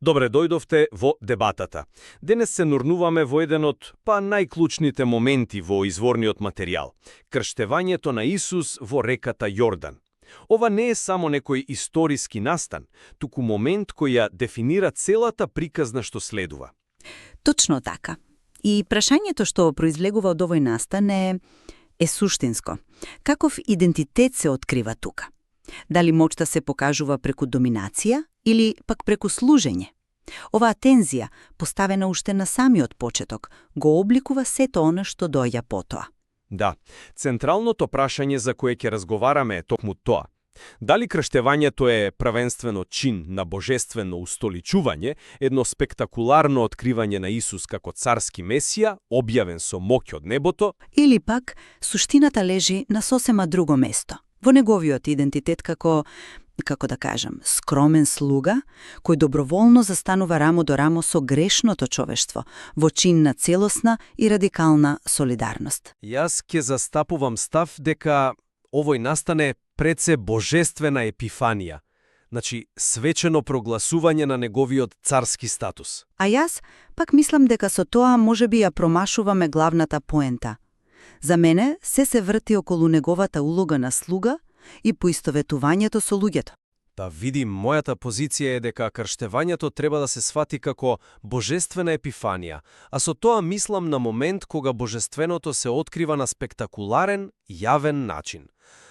Добре дојдовте во дебатата. Денес се нурнуваме во еден од најклучните моменти во изворниот материјал – крштевањето на Исус во реката Јордан. Ова не е само некој историски настан, туку момент кој ја дефинира целата приказна што следува. Точно така. И прашањето што произлегува од овој настан е суштинско. Каков идентитет се открива тука? Дали моќта се покажува преку доминација или пак преку служење? Оваа тензија, поставена уште на самиот почеток, го обликува сето она што доаѓа потоа. Да, централното прашање за кое ќе разговараме е токму тоа. Дали крштевањето е првенствено чин на божествено устоличување, едно спектакуларно откривање на Исус како царски месија, објавен со моќ од небото, или пак суштината лежи на сосема друго место, во неговиот идентитет како да кажам, скромен слуга, кој доброволно застанува рамо до рамо со грешното човештво, во чин на целосна и радикална солидарност. Јас ќе застапувам став дека овој настане пред се божествена епифанија, значи свечено прогласување на неговиот царски статус. А јас пак мислам дека со тоа можеби ја промашуваме главната поента. За мене се врти околу неговата улога на слуга и поистоветувањето со луѓето. Да видим, мојата позиција е дека крштевањето треба да се свати како божествена епифанија, а со тоа мислам на момент кога божественото се открива на спектакуларен, јавен начин.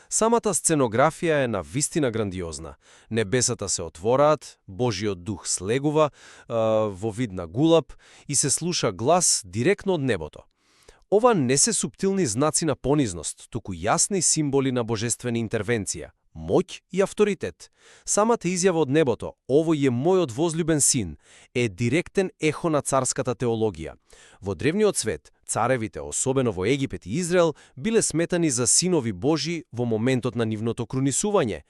Самата сценографија е на вистина грандиозна. Небесата се отвораат, Божиот дух слегува во вид на гулаб и се слуша глас директно од небото. Ова не се суптилни знаци на понизност, туку јасни символи на божествена интервенција, моќ и авторитет. Самата изјава од небото, овој е мојот возлюбен син, е директен ехо на царската теологија. Во древниот свет, царевите, особено во Египет и Израел, биле сметани за синови Божи во моментот на нивното крунисување.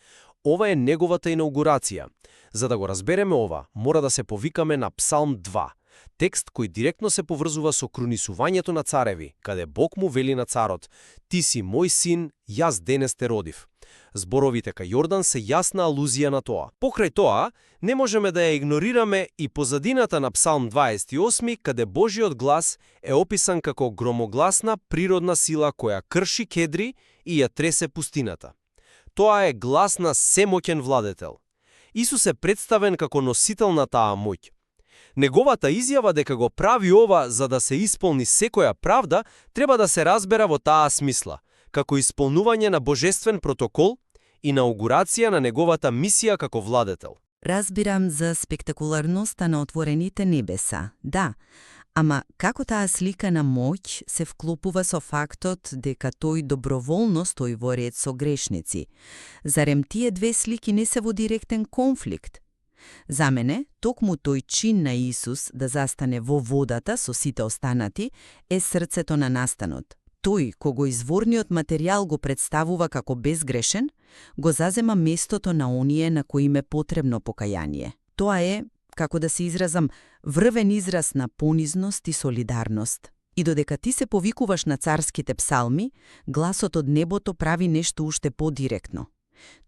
Ова е неговата инаугурација. За да го разбереме ова, мора да се повикаме на Псалм 2. Текст кој директно се поврзува со крунисувањето на цареви, каде Бог му вели на царот: "Ти си мој син, јас денес те родив." Зборовите кај Јордан се јасна алузија на тоа. Покрај тоа, не можеме да ја игнорираме и позадината на Псалм 28, каде Божиот глас е описан како громогласна природна сила која крши кедри и ја тресе пустината. Тоа е глас на семоќен владетел. Исус е представен како носител на таа моќ. Неговата изјава дека го прави ова за да се исполни секоја правда, треба да се разбера во таа смисла, како исполнување на божествен протокол и инаугурација на неговата мисија како владетел. Разбирам за спектакуларноста на отворените небеса, да, ама како таа слика на моќ се вклопува со фактот дека тој доброволно стои во ред со грешници? Зарем тие две слики не се во директен конфликт? За мене, токму тој чин на Исус да застане во водата со сите останати е срцето на настанот. Тој, кого изворниот материјал го представува како безгрешен, го зазема местото на оние на кои им е потребно покаяние. Тоа е, како да се изразам, врвен израз на понизност и солидарност. И додека ти се повикуваш на царските псалми, гласот од небото прави нешто уште подиректно.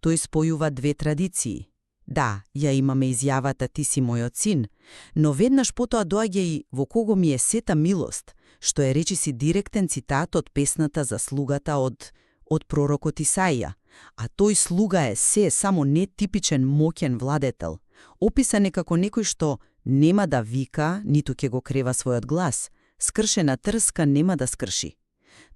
Тој спојува две традиции. Да, ја имаме изјавата "Ти си мојот син", но веднаш потоа доаѓа и "Во кого ми е сета милост", што е речиси директен цитат од песната за слугата од пророкот Исаија. А тој слуга е само нетипичен моќен владетел. Описан е како некој што нема да вика, ниту ќе го крева својот глас. Скршена трска нема да скрши.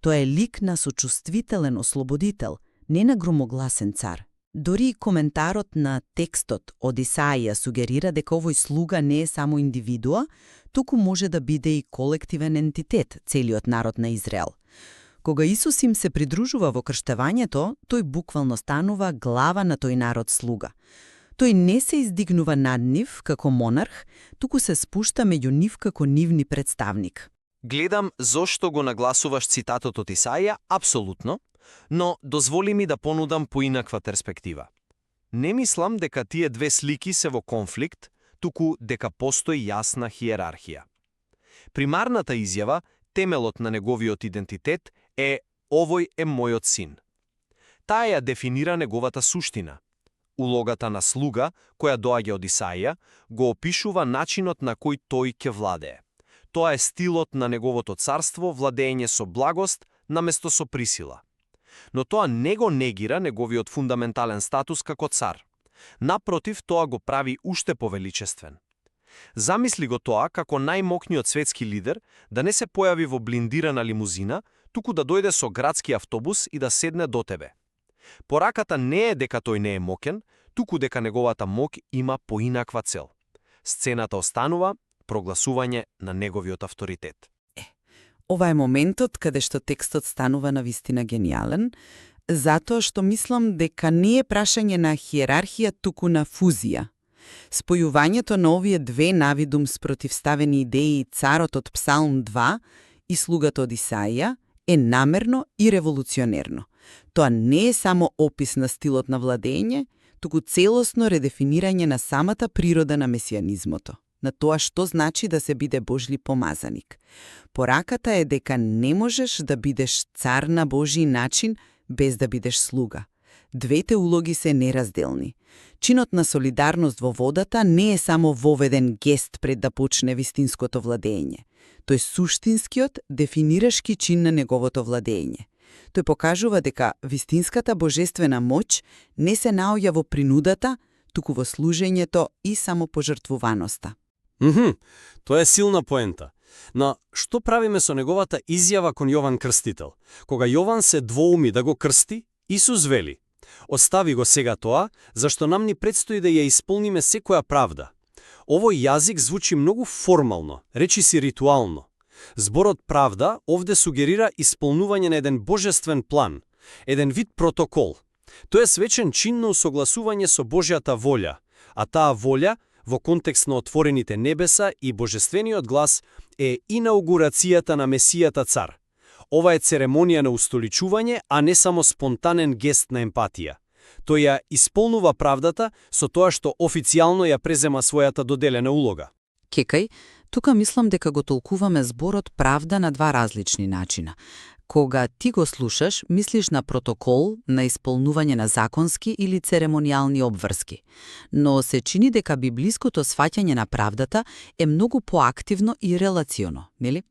Тоа е лик на сочувствителен ослободител, не на громогласен цар. Дори и коментарот на текстот од Исаија сугерира дека овој слуга не е само индивидуа, туку може да биде и колективен ентитет, целиот народ на Израел. Кога Исус им се придружува во крштевањето, тој буквално станува глава на тој народ слуга. Тој не се издигнува над нив како монарх, туку се спушта меѓу нив како нивни представник. Гледам зошто го нагласуваш цитатот од Исаија, апсолутно, но дозволи ми да понудам поинаква перспектива. Не мислам дека тие две слики се во конфликт, туку дека постои јасна хиерархија. Примарната изјава, темелот на неговиот идентитет, е "Овој е мојот син". Таа ја дефинира неговата суштина. улогата на слуга, која доаѓа од Исаија, го опишува начинот на кој тој ќе владее. Тоа е стилот на неговото царство, владење со благост, наместо со присила. Но тоа не го негира неговиот фундаментален статус како цар. Напротив, тоа го прави уште повеличествен. Замисли го тоа како најмокниот светски лидер да не се појави во блиндирана лимузина, туку да дојде со градски автобус и да седне до тебе. Пораката не е дека тој не е мокен, туку дека неговата мок има поинаква цел. Сцената останува прогласување на неговиот авторитет. Ова е моментот каде што текстот станува навистина гениален, затоа што мислам дека не е прашање на хиерархија, туку на фузија. Спојувањето на овие две навидум спротивставени идеи, царот од Псалм 2 и слугата од Исаија, е намерно и револуционерно. Тоа не е само опис на стилот на владење, туку целосно редефинирање на самата природа на месијанизмото, на тоа што значи да се биде Божји помазаник. Пораката е дека не можеш да бидеш цар на Божји начин без да бидеш слуга. Двете улоги се неразделни. Чинот на солидарност во водата не е само воведен гест пред да почне вистинското владење. Тој е суштинскиот, дефинирашки чин на неговото владење. Тој покажува дека вистинската божествена моќ не се наоѓа во принудата, туку во служењето и самопожртвуваноста. Тоа е силна поента. Но што правиме со неговата изјава кон Јован Крстител? Кога Јован се двоуми да го крсти, Исус вели: "Остави го сега тоа, зашто нам ни предстои да ја исполниме секоја правда." Овој јазик звучи многу формално, речиси ритуално. Зборот правда овде сугерира исполнување на еден божествен план, еден вид протокол. Тој е свечен чин на усогласување со Божјата волја, а таа волја во контекст на отворените небеса и божествениот глас е инаугурацијата на Месијата цар. Ова е церемонија на устоличување, а не само спонтанен гест на емпатија. Тој ја исполнува правдата со тоа што официјално ја презема својата доделена улога. Кекај, тука мислам дека го толкуваме зборот правда на два различни начина. Кога ти го слушаш, мислиш на протокол, на исполнување на законски или церемонијални обврски. Но се чини дека библиското сваќање на правдата е многу поактивно и релационо, нели?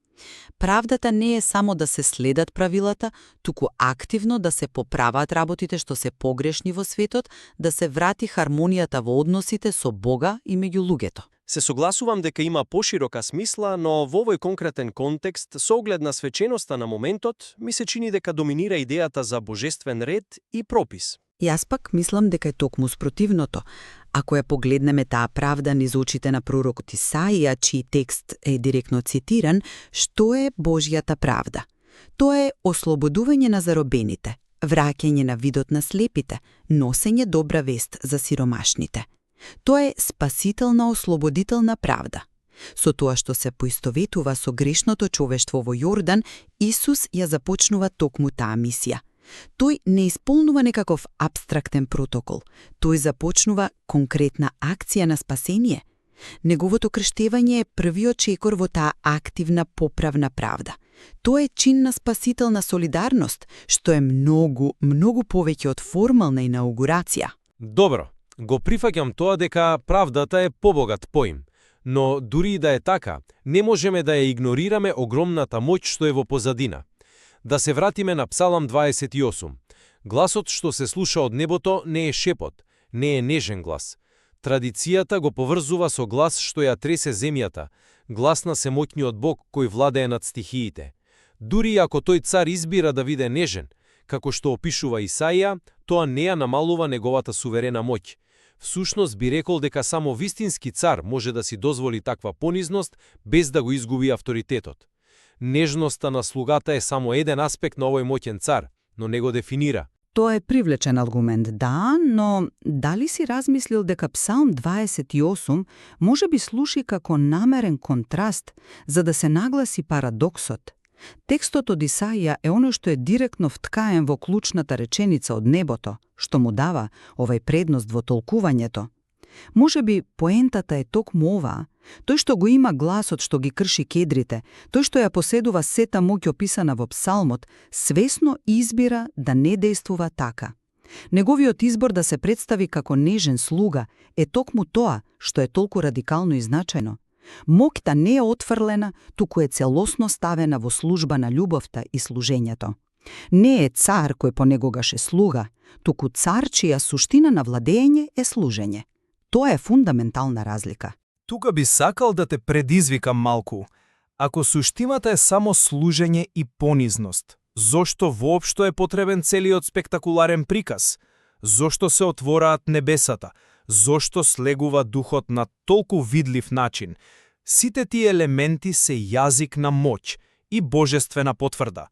Правдата не е само да се следат правилата, туку активно да се поправаат работите што се погрешни во светот, да се врати хармонијата во односите со Бога и меѓу луѓето. Се согласувам дека има поширока смисла, но во овој конкретен контекст, со оглед на свеченоста на моментот, ми се чини дека доминира идејата за божествен ред и пропис. Јас пак мислам дека е токму спротивното. Ако ја погледнеме таа правда низ очите на пророкот Исаија, чиј текст е директно цитиран, што е Божјата правда? Тоа е ослободување на заробените, враќање на видот на слепите, носење добра вест за сиромашните. Тоа е спасителна ослободителна правда. Со тоа што се поистоветува со грешното човештво во Јордан, Исус ја започнува токму таа мисија. Тој не исполнува некаков апстрактен протокол, тој започнува конкретна акција на спасение. Неговото крштевање е првиот чекор во таа активна поправна правда. Тоа е чин на спасителна солидарност, што е многу повеќе од формална инаугурација. Добро, го прифаќам тоа дека правдата е побогат поим, но дури и да е така, не можеме да ја игнорираме огромната моќ што е во позадина. Да се вратиме на Псалам 28. Гласот што се слуша од небото не е шепот, не е нежен глас. Традицијата го поврзува со глас што ја тресе земјата, глас на семоќниот Бог кој владее над стихиите. Дури ако тој цар избира да биде нежен, како што опишува Исаија, тоа не ја намалува неговата суверена моќ. Всушност би рекол дека само вистински цар може да си дозволи таква понизност без да го изгуби авторитетот. Нежноста на слугата е само еден аспект на овој моќен цар, но не го дефинира. Тоа е привлечен аргумент, да, но дали си размислил дека Псалм 28 може би служи како намерен контраст за да се нагласи парадоксот? Текстот од Исаија е оно што е директно вткаен во клучната реченица од небото, што му дава овај предност во толкувањето. Може би поентата е токму оваа, тој што го има гласот што ги крши кедрите, тој што ја поседува сета моќ описана во Псалмот, свесно избира да не действува така. Неговиот избор да се представи како нежен слуга е токму тоа што е толку радикално и значајно. Моќта не е отфрлена, туку е целосно ставена во служба на љубовта и служењето. Не е цар кој понегогаш е слуга, туку цар чија суштина на владење е служење. Тоа е фундаментална разлика. Тука би сакал да те предизвикам малку. Ако суштината е само служење и понизност, зошто воопшто е потребен целиот спектакуларен приказ? Зошто се отвораат небесата? Зошто слегува духот на толку видлив начин? Сите тие елементи се јазик на моќ и божествена потврда.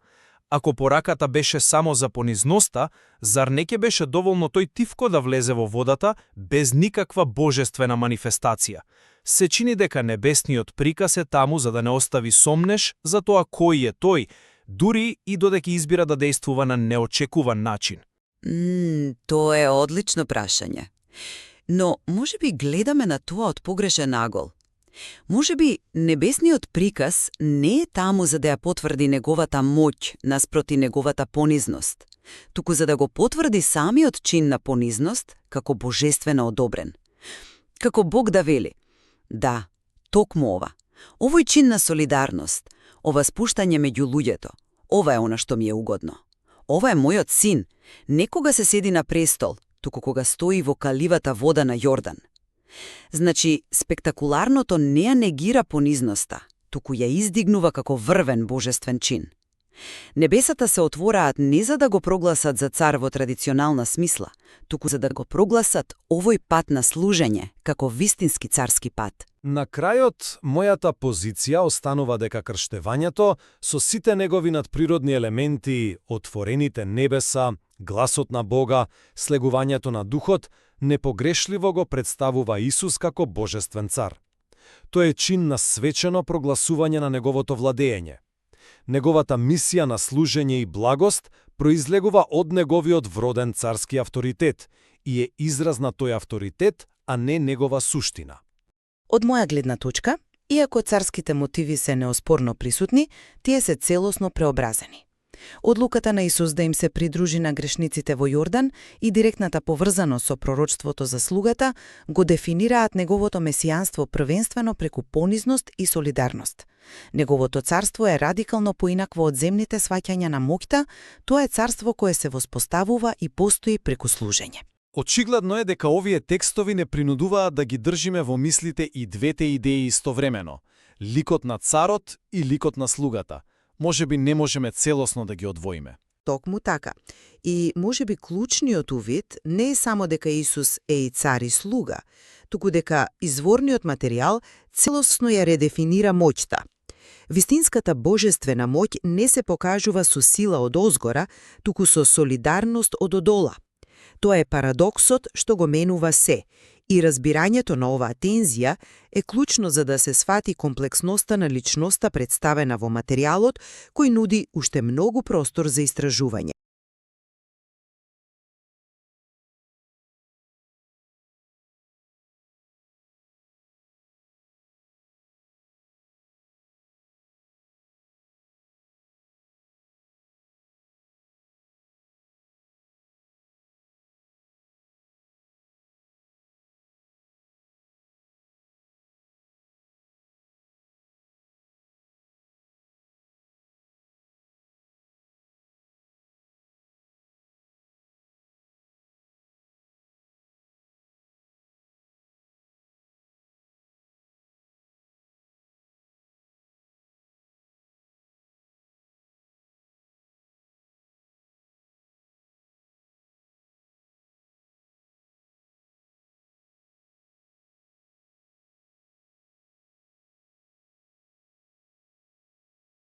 Ако пораката беше само за понизноста, зар не ќе беше доволно тој тивко да влезе во водата без никаква божествена манифестација? Се чини дека небесниот приказ е таму за да не остави сомнеш за тоа кој е тој, дури и додека избира да действува на неочекуван начин. Тоа е одлично прашање. Но може би гледаме на тоа од погрешен агол. Може би небесниот приказ не е таму за да ја потврди неговата моќ наспроти неговата понизност, туку за да го потврди самиот чин на понизност како божествено одобрен. Како Бог да вели: да, токму ова. Овој чин на солидарност, ова спуштање меѓу луѓето, ова е она што ми е угодно. Ова е мојот син, не кога се седи на престол, туку кога стои во каливата вода на Јордан. Значи, спектакуларното не ја негира понизноста, туку ја издигнува како врвен божествен чин. Небесата се отвораат не за да го прогласат за цар во традиционална смисла, туку за да го прогласат овој пат на служење како вистински царски пат. На крајот, мојата позиција останува дека крштевањето со сите негови надприродни елементи, отворените небеса, гласот на Бога, слегувањето на духот, непогрешливо го представува Исус како божествен цар. Тој е чин на свечено прогласување на неговото владење. Неговата мисија на служење и благост произлегува од неговиот вроден царски авторитет и е израз на тој авторитет, а не негова суштина. Од моја гледна точка, иако царските мотиви се неоспорно присутни, тие се целосно преобразени. Одлуката на Исус да им се придружи на грешниците во Јордан и директната поврзаност со пророштвото за слугата го дефинираат неговото месијанство првенствено преку понизност и солидарност. Неговото царство е радикално поинакво од земните сваќања на моќта, тоа е царство кое се воспоставува и постои преку служење. Очигледно е дека овие текстови не принудуваат да ги држиме во мислите и двете идеи истовремено – ликот на царот и ликот на слугата. Може би не можеме целосно да ги одвоиме. Токму така. И може би клучниот увид не е само дека Исус е и цар и слуга, туку дека изворниот материјал целосно ја редефинира моќта. Вистинската божествена моќ не се покажува со сила од озгора, туку со солидарност од одола. Тоа е парадоксот што го менува се, и разбирањето на оваа тензија е клучно за да се свати комплексноста на личноста представена во материјалот, кој нуди уште многу простор за истражување.